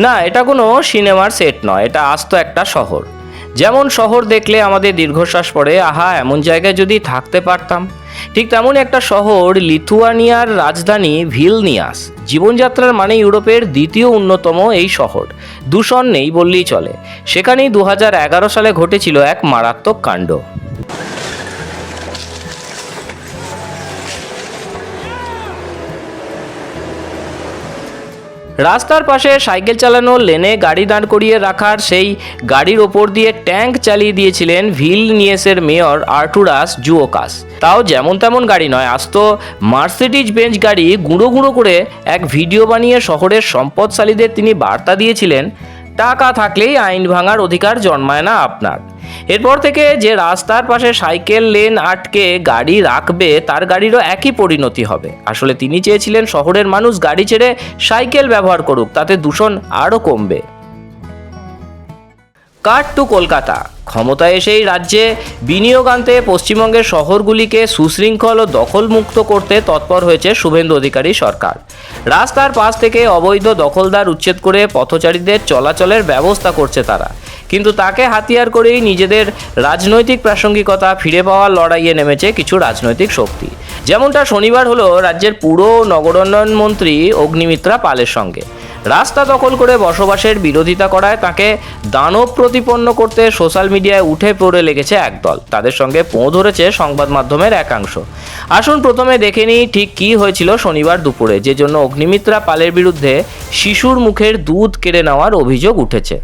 না, এটা কোনো সিনেমার সেট নয়, এটা আস্ত একটা শহর। যেমন শহর দেখলে আমাদের দীর্ঘশ্বাস পড়ে, আহা এমন জায়গায় যদি থাকতে পারতাম, ঠিক তেমন একটা শহর লিথুয়ানিয়ার রাজধানী ভিলনিয়াস। জীবনযাত্রার মানে ইউরোপের দ্বিতীয় অন্যতম এই শহর, দূষণ নেই বললেই চলে। সেখানেই 2011 সালে ঘটেছিল এক মারাত্মক কাণ্ড। রাস্তার পাশে সাইকেল চালানোর লেনে গাড়ি দাঁড় করিয়ে রাখার সেই গাড়ির ওপর দিয়ে ট্যাঙ্ক চালিয়ে দিয়েছিলেন ভিলনিয়াসের মেয়র আর্টুরাস জুওকাস। তাও যেমন তেমন গাড়ি নয়, আস্ত মার্সিডিজ বেঞ্চ গাড়ি গুঁড়ো গুঁড়ো করে এক ভিডিও বানিয়ে শহরের সম্পদশালীদের তিনি বার্তা দিয়েছিলেন, টাকা থাকলেই আইন ভাঙার অধিকার জন্মায় না আপনার। এরপর থেকে যে রাস্তার পাশে সাইকেল লেন আটকে গাড়ি রাখবে তার গাড়িরও একই পরিণতি হবে। আসলে তিনি চেয়েছিলেন শহরের মানুষ গাড়ি ছেড়ে সাইকেল ব্যবহার করুক, তাতে দূষণ আরও কমবে। কাট টু কলকাতা। ক্ষমতায় এসেই রাজ্যে বিনিয়োগ আনতে পশ্চিমবঙ্গের শহরগুলিকে সুশৃঙ্খল ও দখলমুক্ত করতে তৎপর হয়েছে শুভেন্দু অধিকারী সরকার। রাস্তার পাশ থেকে অবৈধ দখলদার উচ্ছেদ করে পথচারীদের চলাচলের ব্যবস্থা করছে তারা। কিন্তু তাকে হাতিয়ার করেই নিজেদের রাজনৈতিক প্রাসঙ্গিকতা ফিরে পাওয়ার লড়াইয়ে নেমেছে কিছু রাজনৈতিক শক্তি। যেমনটা শনিবার হলো রাজ্যের পুর ও নগরোন্নয়ন মন্ত্রী অগ্নিমিত্রা পালের সঙ্গে। রাস্তা দখল করে বসবাসের বিরোধিতা করায় তাকে দানব প্রতিপন্ন করতে সোশ্যাল মিডিয়ায় উঠে পড়ে লেগেছে একদল। তাদের সঙ্গে পোঁ ধরেছে সংবাদ মাধ্যমের একাংশ। আসুন প্রথমে দেখে নিই ঠিক কী হয়েছিল শনিবার দুপুরে, যে জন্য অগ্নিমিত্রা পালের বিরুদ্ধে শিশুর মুখের দুধ কেড়ে নেওয়ার অভিযোগ উঠেছে।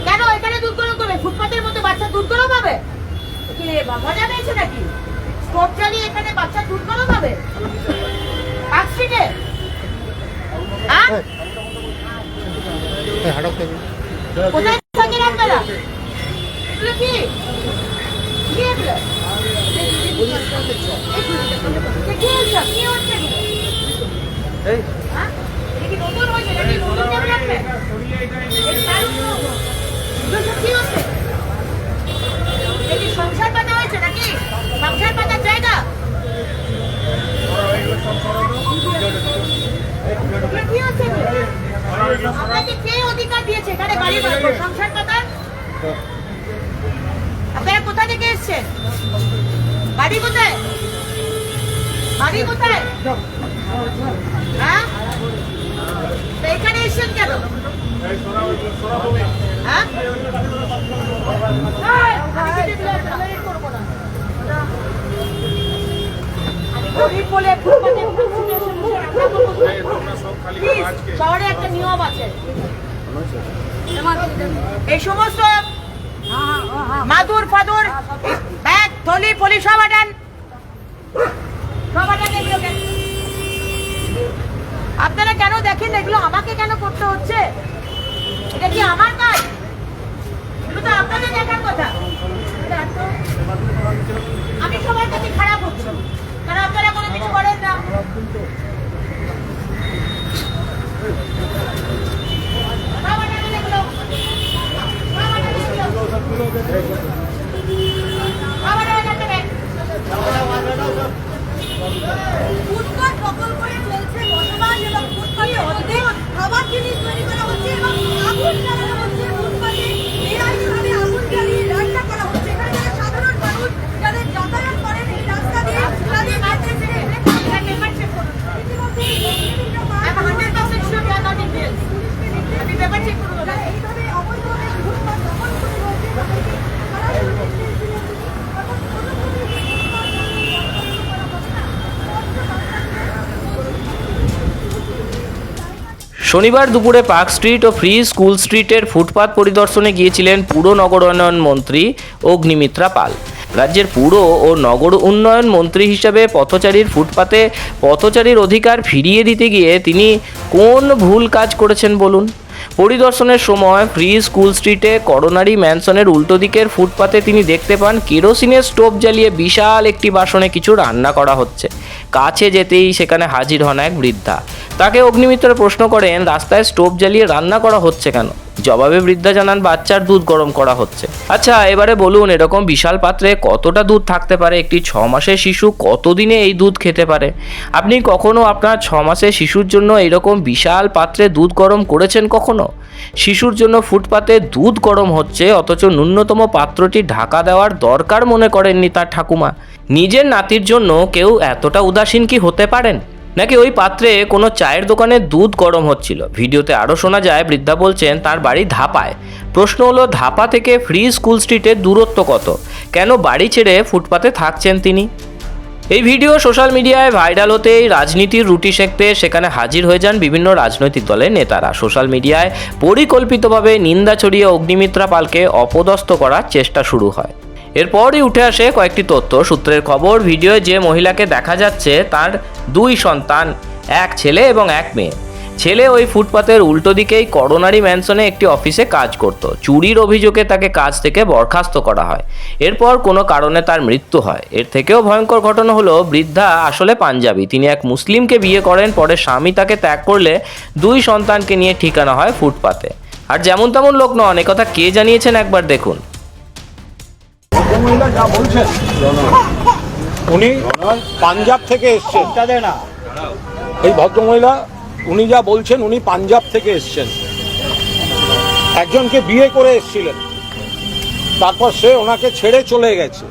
কেন এখানে দুধ গরম করবে? ফুটপাতের মতো বাচ্চা দুধ গরম হবে? মজা পেয়েছে নাকি? স্টোভ চালিয়ে এখানে বাচ্চা দুধ গরম হবে? পার্কস্ট্রিটে কোথায় থাকেন আপনারা? এগুলো কি কি এগুলো? কি হচ্ছে? কি নতুন হয়েছে নাকি? নতুন কেমন লাগবে? কি হচ্ছে? সংসার পাতা হয়েছে নাকি? সংসার পাতার জায়গা? কি হচ্ছে? আপনাকে কে অধিকার দিয়েছে এখানে বাড়ি বানানোর, সংসার পাতার? আপনারা কোথা থেকে এসছেন? বাড়ি কোথায়? বাড়ি কোথায়? হ্যাঁ, এখানে এসছেন কেন? হ্যাঁ, শহরে একটা নিয়ম আছে, এই সমস্ত মাদুর ফাদুর ব্যাগ থলি ফলি সব আটান, আপনারা কেন দেখেন এগুলো? আমাকে কেন করতে হচ্ছে? এটা কি আমার কাজ? এগুলো তো আপনাদের দেখার কথা। আমি সবার কাছে খারাপ হচ্ছি কারণ আপনারা কোনো কিছু করেন না। ফুটপাত দখল করে চলছে বসবাস এবং ফুটপাতে অর্ধেক খাবার জিনিস তৈরি করা হচ্ছে এবং আগুন জ্বালানো হচ্ছে। ফুটপাতে বেআইনিভাবে আগুন জ্বালিয়ে রান্না করা হচ্ছে। এখানে যারা সাধারণ মানুষ যাদের যাতায়াত করেন এই রাস্তা দিয়ে তাদের কাছে পেপারশেপ করুন। আপনি পেপারশেপ করুন। এইভাবে অবৈধভাবে ফুটপাত দখল করে রয়েছে। শনিবার দুপুরে পার্ক স্ট্রিট ও ফ্রি স্কুল স্ট্রিটের ফুটপাত পরিদর্শনে গিয়েছিলেন পুর নগর উন্নয়ন মন্ত্রী অগ্নিমিত্রা পাল। রাজ্যের পুর ও নগর উন্নয়ন মন্ত্রী হিসাবে পথচারীর ফুটপাতে পথচারীর অধিকার ফিরিয়ে দিতে গিয়ে তিনি কোন ভুল কাজ করেছেন বলুন? পরিদর্শনের সময় ফ্রি স্কুল স্ট্রিটে করোনারি ম্যানসনের উল্টো দিকের ফুটপাতে তিনি দেখতে পান কেরোসিনের স্টোভ জ্বালিয়ে বিশাল একটি বাসনে কিছু রান্না করা হচ্ছে। কাছে যেতেই সেখানে হাজির হন এক বৃদ্ধা। তাকে অগ্নিমিত্র প্রশ্ন করেন, রাস্তায় স্টোভ জ্বালিয়ে রান্না করা হচ্ছে কেন? জবাবে বৃদ্ধা জানান বাচ্চার দুধ গরম করা হচ্ছে। আচ্ছা, এবারে বলুন, এরকম বিশাল পাত্রে কতটা দুধ থাকতে পারে? একটি 6 মাসের শিশু কতদিনে এই দুধ খেতে পারে? আপনি কখনো আপনার 6 মাসের শিশুর জন্য এরকম বিশাল পাত্রে দুধ গরম করেছেন কখনো? শিশুর জন্য ফুটপাতে দুধ গরম হচ্ছে, অথচ ন্যূনতম পাত্রটি ঢাকা দেওয়ার দরকার মনে করেননি তার ঠাকুমা। নিজের নাতির জন্য কেউ এতটা উদাসীন কি হতে পারেন? নাকি ওই পাত্রে কোনো চায়ের দোকানে দুধ গরম হচ্ছিল? ভিডিওতে আরও শোনা যায় বৃদ্ধা বলছেন তার বাড়ি ধাপায়। প্রশ্ন হলো, ধাপা থেকে ফ্রি স্কুল স্ট্রিটের দূরত্ব কত? কেন বাড়ি ছেড়ে ফুটপাতে থাকছেন তিনি? এই ভিডিও সোশ্যাল মিডিয়ায় ভাইরাল হতেই রাজনীতির রুটি সেঁকতে সেখানে হাজির হয়ে যান বিভিন্ন রাজনৈতিক দলের নেতারা। সোশ্যাল মিডিয়ায় পরিকল্পিতভাবে নিন্দা ছড়িয়ে অগ্নিমিত্রা পালকে অপদস্থ করার চেষ্টা শুরু হয়। এরপরই উঠে আসে কয়েকটি তথ্য। সূত্রের খবর, ভিডিওয় যে মহিলাকে দেখা যাচ্ছে তার 2 সন্তান, এক ছেলে এবং এক মেয়ে। ছেলে ওই ফুটপাতের উল্টো দিকেই করোনারি ম্যানশনে একটি অফিসে কাজ করত। চুরির অভিযোগে তাকে কাজ থেকে বরখাস্ত করা হয়। এরপর কোনো কারণে তার মৃত্যু হয়। এর থেকেও ভয়ঙ্কর ঘটনা হলো, বৃদ্ধা আসলে পাঞ্জাবি। তিনি এক মুসলিমকে বিয়ে করেন, পরে স্বামী তাকে ত্যাগ করলে 2 সন্তানকে নিয়ে ঠিকানা হয় ফুটপাতে। আর যেমন তেমন লোক নন, একথা কে জানিয়েছেন একবার দেখুন। মহিলা যা বলছেন, উনি পাঞ্জাব থেকে এসছেন। এই ভদ্রমহিলা উনি যা বলছেন, উনি পাঞ্জাব থেকে এসছেন, একজনকে বিয়ে করে এসছিলেন, তারপর সে ওনাকে ছেড়ে চলে গেছে।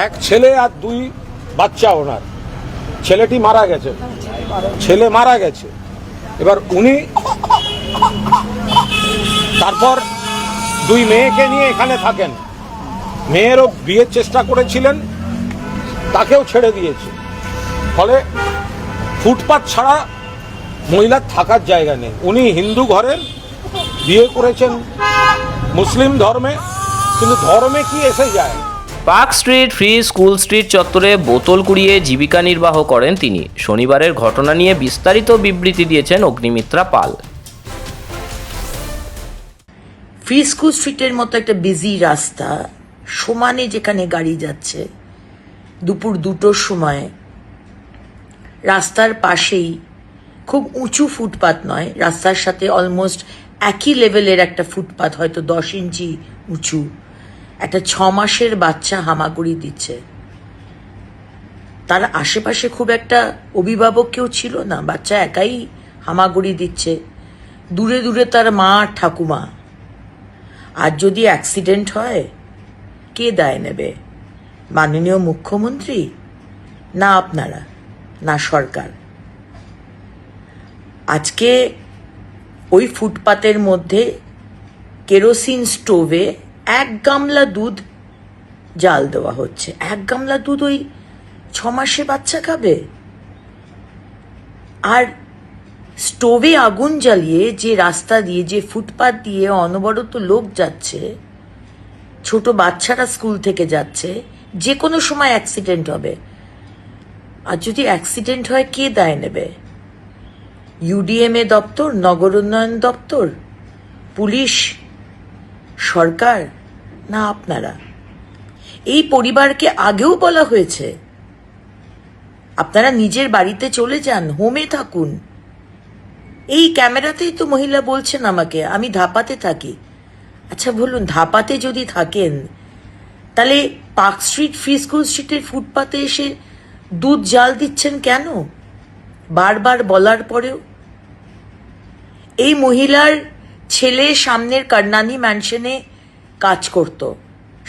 এক ছেলে আর 2 বাচ্চা ওনার। ছেলেটি মারা গেছে, ছেলে মারা গেছে। এবার উনি তারপর 2 মেয়েকে নিয়ে এখানে থাকেন। মেয়েরও বিয়ের চেষ্টা করেছিলেন, তাকেও ছেড়ে দিয়েছে। ফলে ফুটপাত ছাড়া মহিলার থাকার জায়গা নেই। উনি হিন্দু ঘরের, বিয়ে করেছেন মুসলিম ধর্মে, কিন্তু ধর্মে কি এসে যায়। Park street free school street চত্বরে বোতল কুড়িয়ে জীবিকা নির্বাহ করেন তিনি। শনিবারের ঘটনা নিয়ে বিস্তারিত বিবৃতি দিয়েছেন অগ্নিমিত্রা পাল। ফ্রি স্কুল স্ট্রিটের মতো একটা বিজি রাস্তা, সমানে যেখানে গাড়ি যাচ্ছে, দুপুর 2টোর সময় রাস্তার পাশেই, খুব উঁচু ফুটপাত নয়, রাস্তার সাথে অলমোস্ট একই লেভেলের একটা ফুটপাত, হয়তো 10 ইঞ্চি উঁচু, একটা 6 মাসের বাচ্চা হামাগুড়ি দিচ্ছে। তার আশেপাশে খুব একটা অভিভাবক কেউ ছিল না, বাচ্চা একাই হামাগুড়ি দিচ্ছে। দূরে দূরে তার মা আর ঠাকুমা। আর যদি অ্যাক্সিডেন্ট হয়, কে দায় নেবে? মাননীয় মুখ্যমন্ত্রী, না আপনারা, না সরকার? আজকে ওই ফুটপাতের মধ্যে কেরোসিন স্টোভে 1 গামলা দুধ জাল দেওয়া হচ্ছে। 1 গামলা দুধ ওই 6 মাসে বাচ্চা খাবে? আর স্টোভে আগুন জ্বালিয়ে যে রাস্তা দিয়ে, যে ফুটপাত দিয়ে অনবরত লোক যাচ্ছে, ছোট বাচ্চারা স্কুল থেকে যাচ্ছে, যে কোনো সময় অ্যাক্সিডেন্ট হবে। আর যদি অ্যাক্সিডেন্ট হয়, কে দায় নেবে? ইউডিএমএ দপ্তর, নগর উন্নয়ন দপ্তর, পুলিশ, সরকার, না আপনারা? এই পরিবারকে আগেও বলা হয়েছে, আপনারা নিজের বাড়িতে চলে যান, হোমে থাকুন। এই ক্যামেরাতেই তো মহিলা বলছেন আমাকে, আমি ধাপাতে থাকি। আচ্ছা বলুন, ধাপাতে যদি থাকেন, তাহলে পার্ক স্ট্রিট ফ্রি স্কুল স্ট্রিটের ফুটপাতে এসে দুধ জাল দিচ্ছেন কেন? বারবার বলার পরেও। এই মহিলার ছেলে সামনের কর্ণানী ম্যানশনে কাজ করত,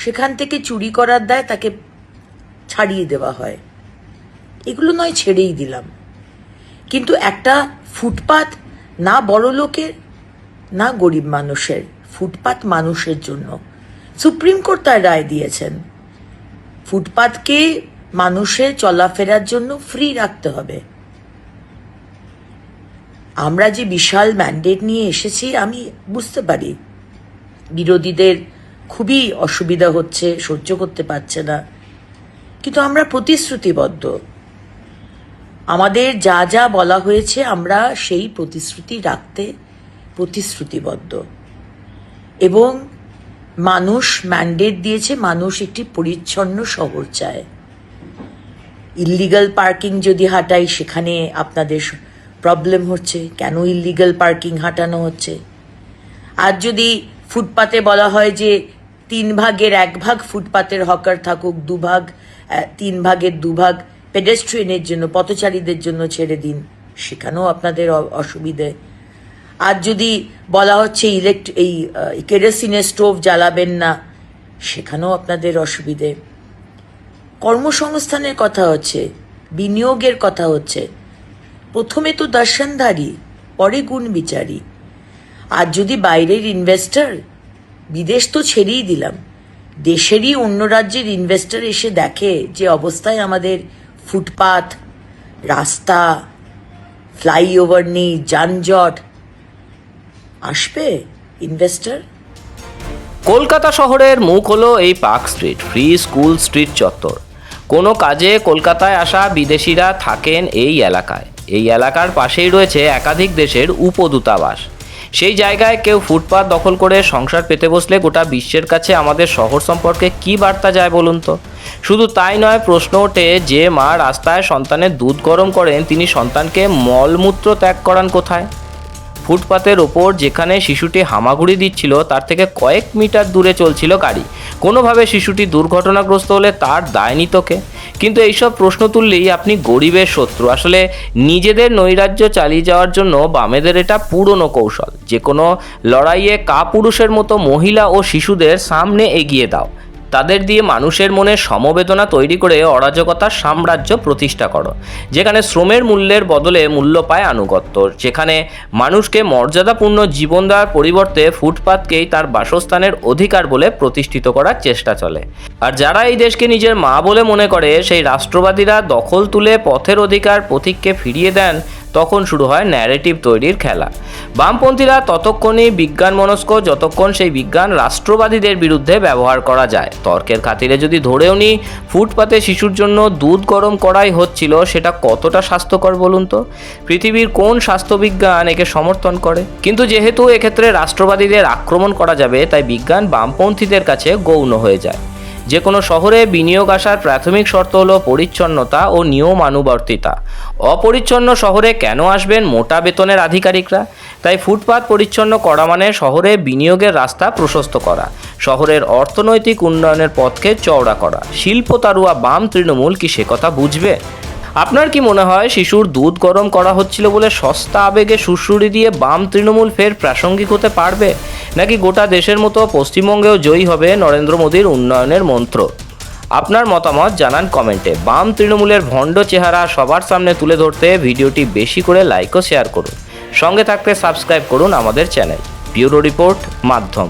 সেখান থেকে চুরি করার দায় তাকে ছাড়িয়ে দেওয়া হয়। এগুলো নয় ছেড়েই দিলাম, কিন্তু একটা ফুটপাত না বড় লোকের না গরিব মানুষের, ফুটপাত মানুষের জন্য। সুপ্রিম কোর্ট তার রায় দিয়েছেন, ফুটপাতকে মানুষের চলাফেরার জন্য ফ্রি রাখতে হবে। আমরা যে বিশাল ম্যান্ডেট নিয়ে এসেছি, আমি বুঝতে পারি বিরোধীদের খুবই অসুবিধা হচ্ছে, সহ্য করতে পারছে না, কিন্তু আমরা প্রতিশ্রুতিবদ্ধ। আমাদের যা যা বলা হয়েছে, আমরা সেই প্রতিশ্রুতি রাখতে প্রতিশ্রুতিবদ্ধ। এবং মানুষ ম্যান্ডেট দিয়েছে, মানুষ একটি পরিচ্ছন্ন শহর চায়। ইল্লিগাল পার্কিং যদি হাঁটাই, সেখানে আপনাদের প্রবলেম হচ্ছে, কেন ইল্লিগাল পার্কিং হাঁটানো হচ্ছে? আর যদি ফুটপাতে বলা হয় যে 3 ভাগের 1 ভাগ ফুটপাতের হকার থাকুক, 3 ভাগের 2 ভাগ পেডেস্ট্রিয়ানের জন্য, পথচারীদের জন্য ছেড়ে দিন, সেখানেও আপনাদের অসুবিধে। আর যদি বলা হচ্ছে কেরোসিনের স্টোভ জ্বালাবেন না, সেখানেও আপনাদের অসুবিধে। কর্মসংস্থানের কথা হচ্ছে, বিনিয়োগের কথা হচ্ছে, প্রথমে তো দর্শনধারী, পরে গুণ বিচারী। আর যদি বাইরের ইনভেস্টর, বিদেশ তো ছেড়েই দিলাম, দেশেরই অন্য রাজ্যের ইনভেস্টর এসে দেখে যে অবস্থায় আমাদের ফুটপাথ, রাস্তা, ফ্লাইওভার নেই, যানজট, আসবে ইনভেস্টর? কলকাতা শহরের মুখ হলো এই park street, free school street চত্বর। কোনো কাজে কলকাতায় আসা বিদেশিরা থাকেন এই এলাকায়। এই এলাকার পাশেই রয়েছে একাধিক দেশের উপদূতাবাস। সেই জায়গায় কেউ ফুটপাত দখল করে সংসার পেতে বসলে গোটা বিশ্বের কাছে আমাদের শহর সম্পর্কে কী বার্তা যায় বলুন তো? শুধু তাই নয়, প্রশ্ন ওঠে যে মা রাস্তায় সন্তানের দুধ গরম করেন, তিনি সন্তানকে মলমূত্র ত্যাগ করান কোথায়? ফুটপাতের ওপর যেখানে শিশুটি হামাগুড়ি দিচ্ছিল তার থেকে কয়েক মিটার দূরে চলছিল গাড়ি। কোনোভাবে শিশুটি দুর্ঘটনাগ্রস্ত হলে তার দায় নিত কে? কিন্তু এইসব প্রশ্ন তুললেই আপনি গরিবের শত্রু। আসলে নিজেদের নৈরাজ্য চালিয়ে যাওয়ার জন্য বামেদের এটা পুরনো কৌশল। যে কোনো লড়াইয়ে কাপুরুষের মতো মহিলা ও শিশুদের সামনে এগিয়ে দাও, তাদের দিয়ে মানুষের মনে সমবেদনা তৈরি করে অরাজকতার সাম্রাজ্য প্রতিষ্ঠা করো, যেখানে শ্রমের মূল্যের বদলে মূল্য পায় আনুগত্য, যেখানে মানুষকে মর্যাদাপূর্ণ জীবন দেওয়ার পরিবর্তে ফুটপাতকেই তার বাসস্থানের অধিকার বলে প্রতিষ্ঠিত করার চেষ্টা চলে। আর যারা এই দেশকে নিজের মা বলে মনে করে, সেই রাষ্ট্রবাদীরা দখল তুলে পথের অধিকার পথিককে ফিরিয়ে দেন, তখন শুরু হয় ন্যারেটিভ তৈরির খেলা। বামপন্থীরা ততক্ষণই বিজ্ঞানমনস্ক যতক্ষণ সেই বিজ্ঞান রাষ্ট্রবাদীদের বিরুদ্ধে ব্যবহার করা যায়। তর্কের খাতিরে যদি ধরেও নিই ফুটপাতে শিশুর জন্য দুধ গরম করাই হচ্ছিল, সেটা কতটা স্বাস্থ্যকর বলুন তো? পৃথিবীর কোন স্বাস্থ্যবিজ্ঞান একে সমর্থন করে? কিন্তু যেহেতু এক্ষেত্রে রাষ্ট্রবাদীদের আক্রমণ করা যাবে, তাই বিজ্ঞান বামপন্থীদের কাছে গৌণ হয়ে যায়। যে কোনো শহরে বিনিয়োগ আসার প্রাথমিক শর্ত হলো পরিচ্ছন্নতা ও নিয়মানুবর্তিতা। অপরিচ্ছন্ন শহরে কেন আসবেন মোটা বেতনের আধিকারিকরা? তাই ফুটপাত পরিচ্ছন্ন করা মানে শহরে বিনিয়োগের রাস্তা প্রশস্ত করা, শহরের অর্থনৈতিক উন্নয়নের পথকে চওড়া করা। শিল্পতারুয়া বাম তৃণমূল কি সে কথা বুঝবে? আপনার কি মনে হয় শিশুর দুধ গরম করা হচ্ছিল বলে সস্তা আবেগে সুড়সুড়ি দিয়ে বাম তৃণমূল ফের প্রাসঙ্গিক হতে পারবে? নাকি গোটা দেশের মতো পশ্চিমবঙ্গেও জয়ী হবে নরেন্দ্র মোদীর উন্নয়নের মন্ত্র? আপনার মতামত জানান কমেন্টে। বাম তৃণমূলের ভণ্ড চেহারা সবার সামনে তুলে ধরতে ভিডিওটি বেশি করে লাইক ও শেয়ার করুন। সঙ্গে থাকতে সাবস্ক্রাইব করুন আমাদের চ্যানেল। ব্যুরো রিপোর্ট, মাধ্যম।